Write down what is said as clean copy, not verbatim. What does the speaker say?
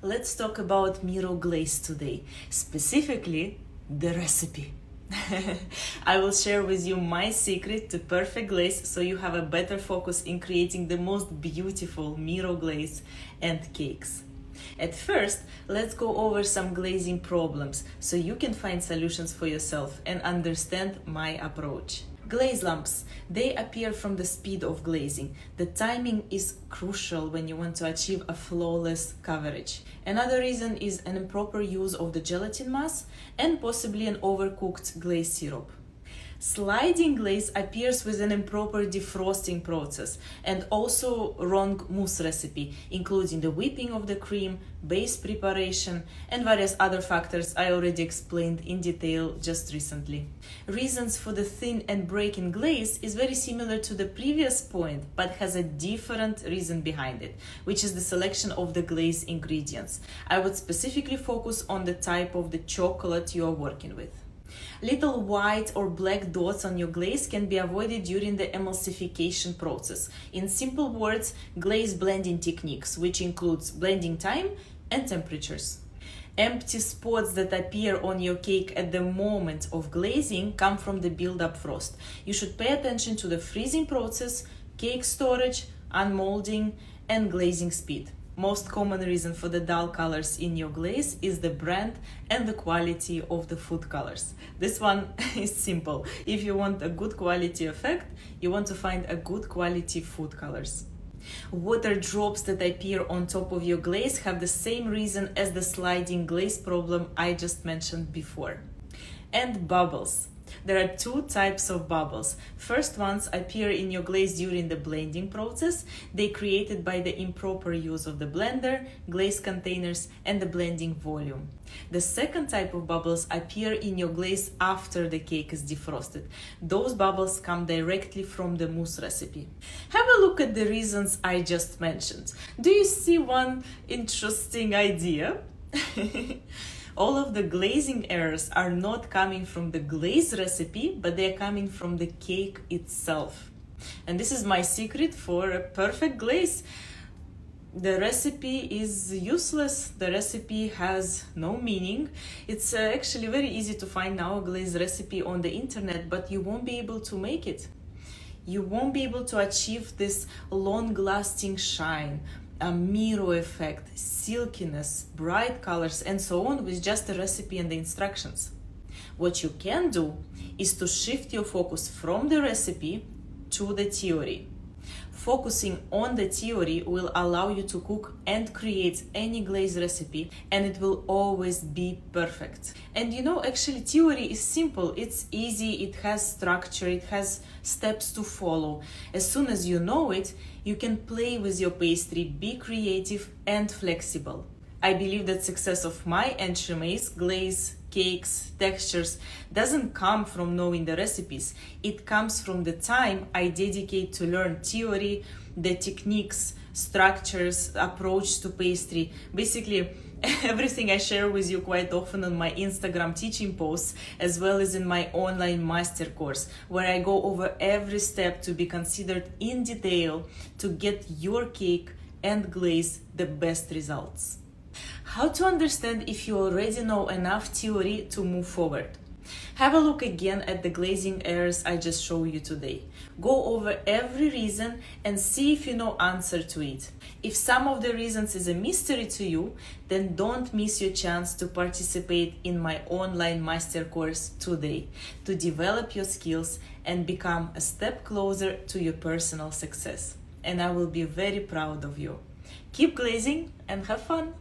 Let's talk about Miro glaze today, specifically the recipe. I will share with you my secret to perfect glaze so you have a better focus in creating the most beautiful Miro glaze and cakes. At first, let's go over some glazing problems so you can find solutions for yourself and understand my approach. Glaze lumps, they appear from the speed of glazing. The timing is crucial when you want to achieve a flawless coverage. Another reason is an improper use of the gelatin mass and possibly an overcooked glaze syrup. Sliding glaze appears with an improper defrosting process and also wrong mousse recipe, including the whipping of the cream, base preparation, and various other factors I already explained in detail just recently. Reasons for the thin and breaking glaze is very similar to the previous point, but has a different reason behind it, which is the selection of the glaze ingredients. I would specifically focus on the type of the chocolate you are working with. Little white or black dots on your glaze can be avoided during the emulsification process. In simple words, glaze blending techniques, which includes blending time and temperatures. Empty spots that appear on your cake at the moment of glazing come from the build-up frost. You should pay attention to the freezing process, cake storage, unmolding, and glazing speed. Most common reason for the dull colors in your glaze is the brand and the quality of the food colors. This one is simple. If you want a good quality effect, you want to find a good quality food colors. Water drops that appear on top of your glaze have the same reason as the sliding glaze problem I just mentioned before. And bubbles. There are two types of bubbles. First ones appear in your glaze during the blending process. They created by the improper use of the blender, glaze containers, and the blending volume. The second type of bubbles appear in your glaze after the cake is defrosted. Those bubbles come directly from the mousse recipe. Have a look at the reasons I just mentioned. Do you see one interesting idea? All of the glazing errors are not coming from the glaze recipe, but they are coming from the cake itself. And this is my secret for a perfect glaze. The recipe is useless. The recipe has no meaning. It's actually very easy to find now a glaze recipe on the internet, but you won't be able to make it. You won't be able to achieve this long-lasting shine, a Miro effect, silkiness, bright colors, and so on with just the recipe and the instructions. What you can do is to shift your focus from the recipe to the theory. Focusing on the theory will allow you to cook and create any glaze recipe, and it will always be perfect. And actually theory is simple, it's easy, it has structure, it has steps to follow. As soon as you know it, you can play with your pastry, be creative and flexible. I believe that success of my entremets, glaze, cakes, textures doesn't come from knowing the recipes. It comes from the time I dedicate to learn theory, the techniques, structures, approach to pastry. Basically, everything I share with you quite often on my Instagram teaching posts, as well as in my online master course, where I go over every step to be considered in detail to get your cake and glaze the best results. How to understand if you already know enough theory to move forward? Have a look again at the glazing errors I just showed you today. Go over every reason and see if you know answer to it. If some of the reasons is a mystery to you, then don't miss your chance to participate in my online master course today to develop your skills and become a step closer to your personal success. And I will be very proud of you. Keep glazing and have fun!